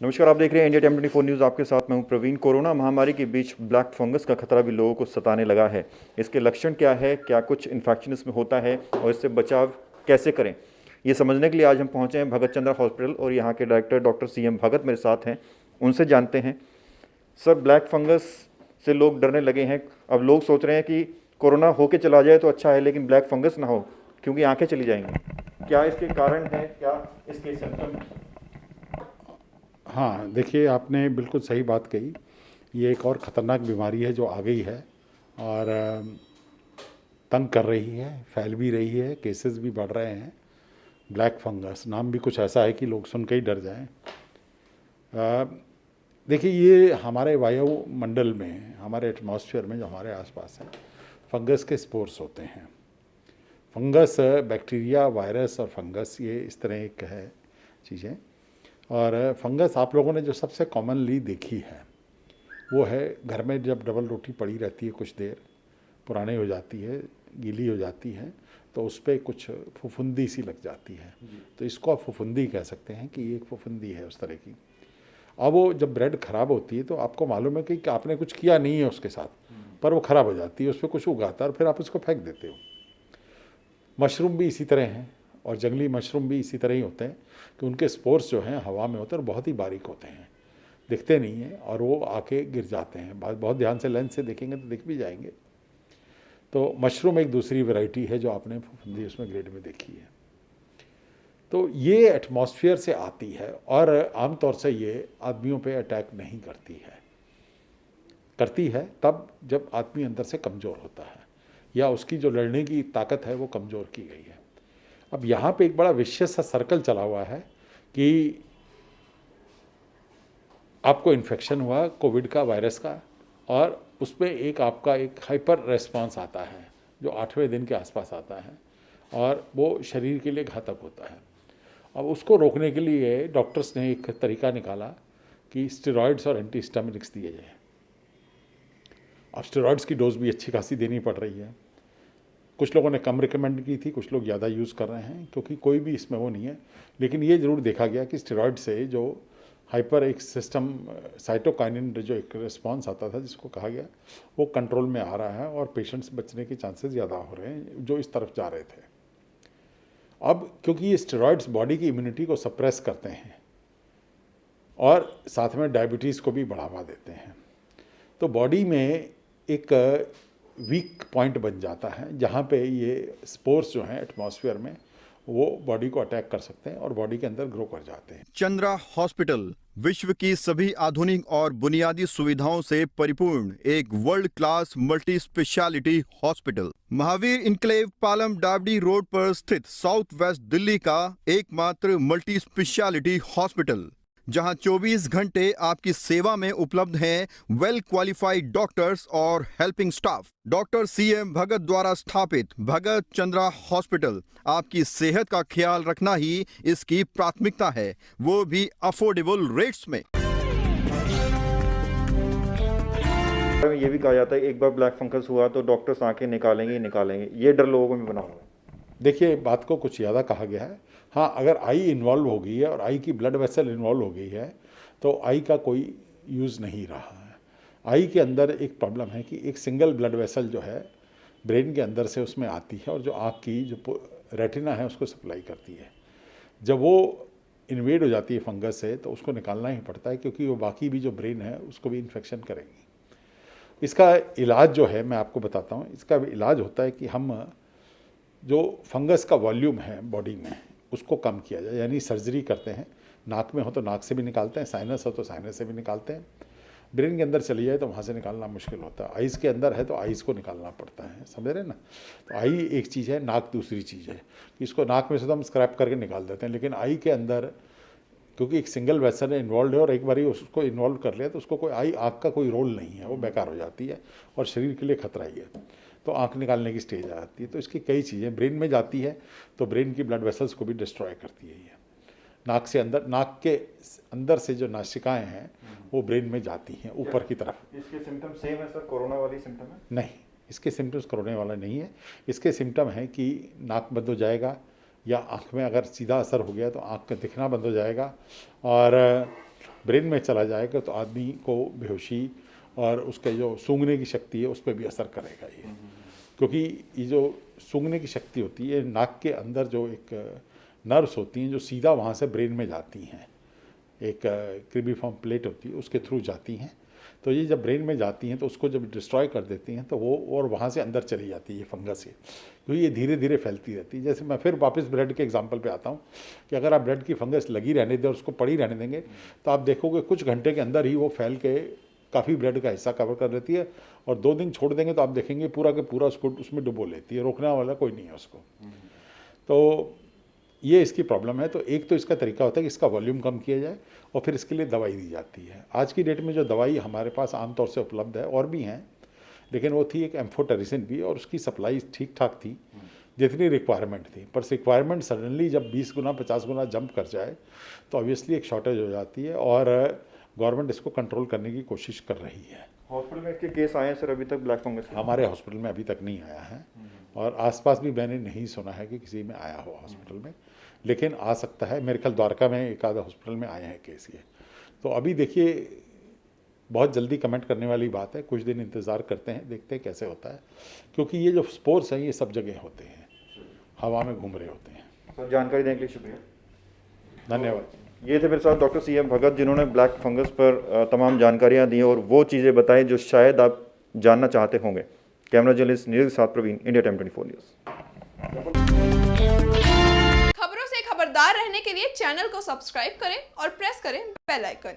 नमस्कार, आप देख रहे हैं इंडिया टाइम 24 न्यूज़। आपके साथ मैं हूं प्रवीण। कोरोना महामारी के बीच ब्लैक फंगस का खतरा भी लोगों को सताने लगा है। इसके लक्षण क्या है, क्या कुछ इन्फेक्शन इसमें होता है और इससे बचाव कैसे करें, ये समझने के लिए आज हम पहुंचे हैं भगत चंद्रा हॉस्पिटल और यहाँ के डायरेक्टर डॉक्टर CM भगत मेरे साथ हैं। उनसे जानते हैं। सर, ब्लैक फंगस से लोग डरने लगे हैं। अब लोग सोच रहे हैं कि कोरोना होके चला जाए तो अच्छा है, लेकिन ब्लैक फंगस ना हो क्योंकि आंखें चली जाएंगी। क्या इसके कारण है, क्या इसके सिम्टम? हाँ, देखिए आपने बिल्कुल सही बात कही। ये एक और ख़तरनाक बीमारी है जो आ गई है और तंग कर रही है, फैल भी रही है, केसेस भी बढ़ रहे हैं। ब्लैक फंगस नाम भी कुछ ऐसा है कि लोग सुन के ही डर जाएं। देखिए ये हमारे वायुमंडल में, हमारे एटमॉस्फेयर में जो हमारे आसपास है, फंगस के स्पोर्स होते हैं। फंगस, बैक्टीरिया, वायरस और फंगस, ये इस तरह एक है चीज़ें। और फंगस आप लोगों ने जो सबसे कॉमनली देखी है वो है घर में जब डबल रोटी पड़ी रहती है, कुछ देर पुरानी हो जाती है, गीली हो जाती है, तो उस पर कुछ फुफुंदी सी लग जाती है। तो इसको आप फुफुंदी कह सकते हैं कि ये एक फुफुंदी है उस तरह की। अब वो जब ब्रेड ख़राब होती है तो आपको मालूम है कि आपने कुछ किया नहीं है उसके साथ, पर वो ख़राब हो जाती है, उस पर कुछ उगाता है और फिर आप उसको फेंक देते हो। मशरूम भी इसी तरह हैं और जंगली मशरूम भी इसी तरह ही होते हैं कि उनके स्पोर्स जो हैं हवा में होते हैं और बहुत ही बारीक होते हैं, दिखते नहीं हैं और वो आके गिर जाते हैं। बहुत ध्यान से लेंस से देखेंगे तो दिख भी जाएंगे। तो मशरूम एक दूसरी वैरायटी है जो आपने फफूंदी उसमें ग्रेड में देखी है। तो ये एटमॉस्फेयर से आती है और आमतौर से ये आदमियों पे अटैक नहीं करती है। करती है तब जब आदमी अंदर से कमज़ोर होता है या उसकी जो लड़ने की ताकत है वो कमज़ोर की गई है। अब यहाँ पे एक बड़ा विशेष सा सर्कल चला हुआ है कि आपको इन्फेक्शन हुआ कोविड का, वायरस का, और उसमें एक आपका एक हाइपर रेस्पॉन्स आता है जो 8वें दिन के आसपास आता है और वो शरीर के लिए घातक होता है। अब उसको रोकने के लिए डॉक्टर्स ने एक तरीका निकाला कि स्टेरॉइड्स और एंटीहिस्टामिनिक्स दिए जाए। अब स्टेरॉइड्स की डोज भी अच्छी खासी देनी पड़ रही है। कुछ लोगों ने कम रिकमेंड की थी, कुछ लोग ज़्यादा यूज़ कर रहे हैं, क्योंकि कोई भी इसमें वो नहीं है। लेकिन ये ज़रूर देखा गया कि स्टेरॉइड से जो हाइपर एक सिस्टम साइटोकाइनिन जो एक रिस्पॉन्स आता था जिसको कहा गया, वो कंट्रोल में आ रहा है और पेशेंट्स बचने के चांसेस ज़्यादा हो रहे हैं जो इस तरफ जा रहे थे। अब क्योंकि ये स्टेरॉइड्स बॉडी की इम्यूनिटी को सप्रेस करते हैं और साथ में डायबिटीज़ को भी बढ़ावा देते हैं, तो बॉडी में एक वीक पॉइंट बन जाता है जहाँ पे ये स्पोर्स जो हैं एटमॉस्फेयर में वो बॉडी को अटैक कर सकते हैं और बॉडी के अंदर ग्रो कर जाते हैं। चंद्रा हॉस्पिटल विश्व की सभी आधुनिक और बुनियादी सुविधाओं से परिपूर्ण एक world class multi speciality hospital, Mahavir enclave, Palam डावडी रोड पर स्थित साउथ वेस्ट दिल्ली का एकमात्र मल्टी स्पेशलिटी हॉस्पिटल, जहां 24 घंटे आपकी सेवा में उपलब्ध हैं वेल क्वालिफाइड डॉक्टर्स और हेल्पिंग स्टाफ। डॉक्टर CM भगत द्वारा स्थापित भगत चंद्रा हॉस्पिटल आपकी सेहत का ख्याल रखना ही इसकी प्राथमिकता है, वो भी अफोर्डेबल रेट्स में। ये भी कहा जाता है एक बार ब्लैक फंगस हुआ तो डॉक्टर्स आंखें निकालेंगे ही निकालेंगे। ये डर लोगों में बना हुआ है। देखिए बात को कुछ ज़्यादा कहा गया है। हाँ, अगर आई इन्वॉल्व हो गई है और आई की ब्लड वेसल इन्वॉल्व हो गई है तो आई का कोई यूज़ नहीं रहा है। आई के अंदर एक प्रॉब्लम है कि एक सिंगल ब्लड वेसल जो है ब्रेन के अंदर से उसमें आती है और जो आँख की जो रेटिना है उसको सप्लाई करती है। जब वो इन्वेड हो जाती है फंगस से तो उसको निकालना ही पड़ता है, क्योंकि वो बाकी भी जो ब्रेन है उसको भी इन्फेक्शन करेंगी। इसका इलाज जो है मैं आपको बताता हूँ। इसका इलाज होता है कि हम जो फंगस का वॉल्यूम है बॉडी में उसको कम किया जाए, यानी सर्जरी करते हैं। नाक में हो तो नाक से भी निकालते हैं, साइनस हो तो साइनस से भी निकालते हैं। ब्रेन के अंदर चली जाए तो वहाँ से निकालना मुश्किल होता है। आइज़ के अंदर है तो आइज़ को निकालना पड़ता है, समझ रहे ना। तो आई एक चीज़ है, नाक दूसरी चीज़ है। इसको नाक में से तो हम स्क्रैप करके निकाल देते हैं, लेकिन आई के अंदर क्योंकि एक सिंगल वेसल इन्वॉल्व है और एक बार ही उसको इन्वॉल्व कर लिया तो उसको कोई आँख का कोई रोल नहीं है, वो बेकार हो जाती है और शरीर के लिए खतरा ही है। तो आँख निकालने की स्टेज आ जाती है। तो इसकी कई चीज़ें, ब्रेन में जाती है तो ब्रेन की ब्लड वेसल्स को भी डिस्ट्रॉय करती है ये। नाक से अंदर, नाक के अंदर से जो नासिकाएँ हैं वो ब्रेन में जाती हैं ऊपर की तरफ। इसके सिम्टम सेम है सर, कोरोना वाली सिम्टम है? नहीं, इसके सिम्टम्स कोरोना वाला नहीं है। इसके सिम्टम है कि नाक बंद हो जाएगा, या आँख में अगर सीधा असर हो गया तो आँख का दिखना बंद हो जाएगा, और ब्रेन में चला जाएगा तो आदमी को बेहोशी और उसके जो सूंघने की शक्ति है उस पर भी असर करेगा ये, क्योंकि ये जो सूंघने की शक्ति होती है नाक के अंदर जो एक नर्व्स होती हैं जो सीधा वहाँ से ब्रेन में जाती हैं, एक क्रिबिफॉर्म प्लेट होती है उसके थ्रू जाती हैं, तो ये जब ब्रेन में जाती हैं तो उसको जब डिस्ट्रॉय कर देती हैं तो वो और वहाँ से अंदर चली जाती है ये फंगस है, क्योंकि ये धीरे धीरे फैलती रहती है। जैसे मैं फिर वापस ब्लड के एग्जांपल पे आता हूँ कि अगर आप ब्लड की फंगस लगी रहने दें और उसको पड़ी रहने देंगे तो आप देखोगे कुछ घंटे के अंदर ही वो फैल के काफ़ी ब्लड का हिस्सा कवर कर लेती है, और 2 दिन छोड़ देंगे तो आप देखेंगे पूरा के पूरा उसको उसमें डुबो लेती है, रोकने वाला कोई नहीं है उसको। तो ये इसकी प्रॉब्लम है। तो एक तो इसका तरीका होता है कि इसका वॉल्यूम कम किया जाए और फिर इसके लिए दवाई दी जाती है। आज की डेट में जो दवाई हमारे पास आमतौर से उपलब्ध है और भी हैं, लेकिन वो थी एक एम्फोटेरिसिन भी, और उसकी सप्लाई ठीक ठाक थी जितनी रिक्वायरमेंट थी, पर रिक्वायरमेंट सडनली जब 20 गुना 50 गुना जंप कर जाए तो ऑब्वियसली एक शॉर्टेज हो जाती है, और गवर्नमेंट इसको कंट्रोल करने की कोशिश कर रही है। हॉस्पिटल में इसके केस आए हैं सर अभी तक ब्लैक फंगस के? हमारे हॉस्पिटल में अभी तक नहीं आया है, और आसपास भी मैंने नहीं सुना है कि किसी में आया हो हॉस्पिटल में, लेकिन आ सकता है। मेरे ख्याल द्वारका में एक आधा हॉस्पिटल में आए हैं केस ये। तो अभी देखिए बहुत जल्दी कमेंट करने वाली बात है, कुछ दिन इंतज़ार करते हैं, देखते हैं कैसे होता है, क्योंकि ये जो स्पोर्स हैं ये सब जगह होते हैं, हवा में घूम रहे होते हैं। सर जानकारी देने के लिए शुक्रिया, धन्यवाद। ये थे मेरे साथ डॉक्टर CM भगत, जिन्होंने ब्लैक फंगस पर तमाम जानकारियां दी और वो चीज़ें बताई जो शायद आप जानना चाहते होंगे। कैमरा जर्नलिस्ट नीरज के साथ प्रवीण, इंडिया टाइम 24 न्यूज़। खबरों से खबरदार रहने के लिए चैनल को सब्सक्राइब करें और प्रेस करें बेल आइकन।